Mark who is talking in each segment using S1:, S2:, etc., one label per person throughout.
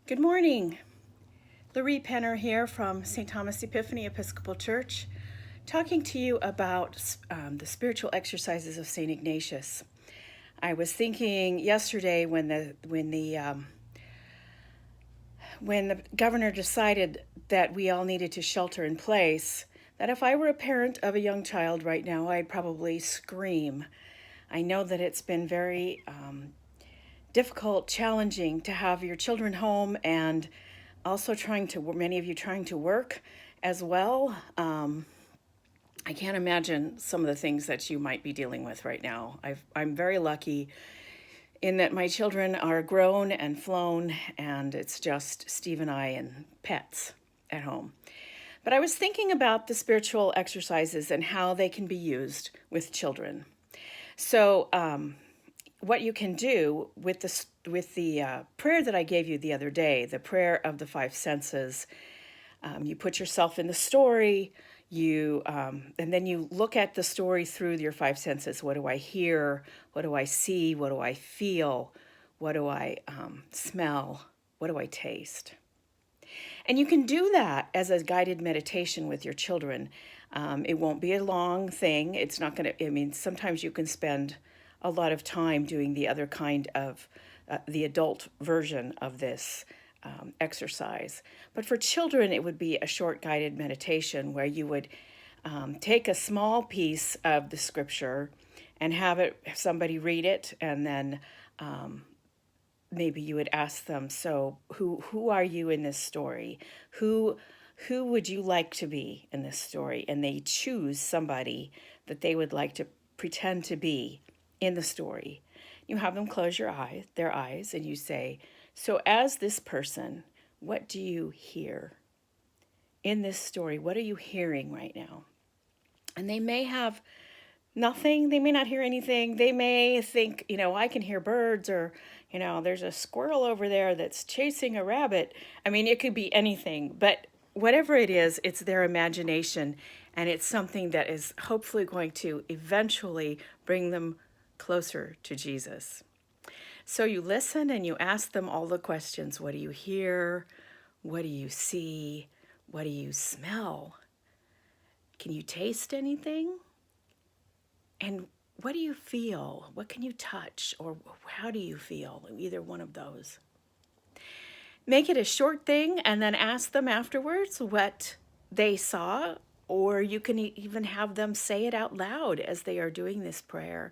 S1: Good morning. Loree Penner here from St. Thomas Epiphany Episcopal Church, talking to you about the spiritual exercises of St. Ignatius. I was thinking yesterday when the governor decided that we all needed to shelter in place, that if I were a parent of a young child right now, I'd probably scream. I know that it's been very difficult, challenging to have your children home and also many of you trying to work as well. I can't imagine some of the things that you might be dealing with right now. I'm very lucky in that my children are grown and flown, and it's just Steve and I and pets at home. But I was thinking about the spiritual exercises and how they can be used with children. So, what you can do with the prayer that I gave you the other day, the prayer of the five senses, you put yourself in the story, and then you look at the story through your five senses. What do I hear? What do I see? What do I feel? What do I smell? What do I taste? And you can do that as a guided meditation with your children. It won't be a long thing. It's not going to, sometimes you can spend a lot of time doing the other kind of, the adult version of this exercise. But for children, it would be a short guided meditation where you would take a small piece of the scripture and have somebody read it, and then maybe you would ask them, so who are you in this story? Who would you like to be in this story? And they choose somebody that they would like to pretend to be in the story. You have them close their eyes, and you say, so as this person, what do you hear in this story? What are you hearing right now? And they may have nothing. They may not hear anything. They may think, I can hear birds, or, there's a squirrel over there that's chasing a rabbit. It could be anything, but whatever it is, it's their imagination, and it's something that is hopefully going to eventually bring them closer to Jesus. So you listen and you ask them all the questions. What do you hear? What do you see? What do you smell? Can you taste anything? And what do you feel? What can you touch? Or how do you feel? Either one of those. Make it a short thing and then ask them afterwards what they saw, or you can even have them say it out loud as they are doing this prayer,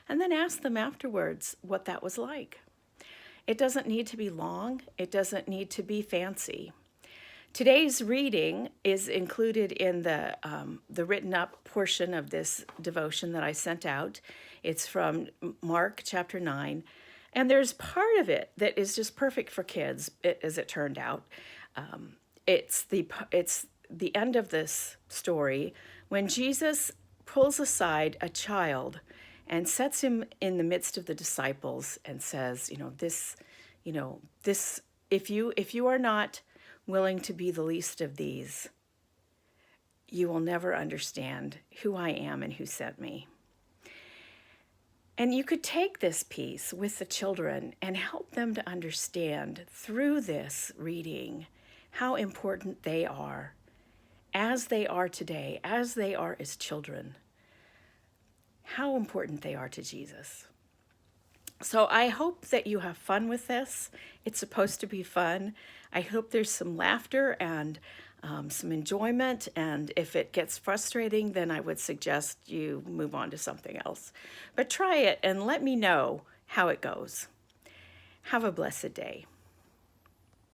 S1: and then ask them afterwards what that was like. It doesn't need to be long. It doesn't need to be fancy. Today's reading is included in the written up portion of this devotion that I sent out. It's from Mark chapter 9. And there's part of it that is just perfect for kids, as it turned out. It's the end of this story when Jesus pulls aside a child and sets him in the midst of the disciples and says, this, if you are not willing to be the least of these, you will never understand who I am and who sent me. And you could take this piece with the children and help them to understand through this reading how important they are as they are today, as they are as children, how important they are to Jesus. So I hope that you have fun with this. It's supposed to be fun. I hope there's some laughter and some enjoyment. And if it gets frustrating, then I would suggest you move on to something else. But try it and let me know how it goes. Have a blessed day.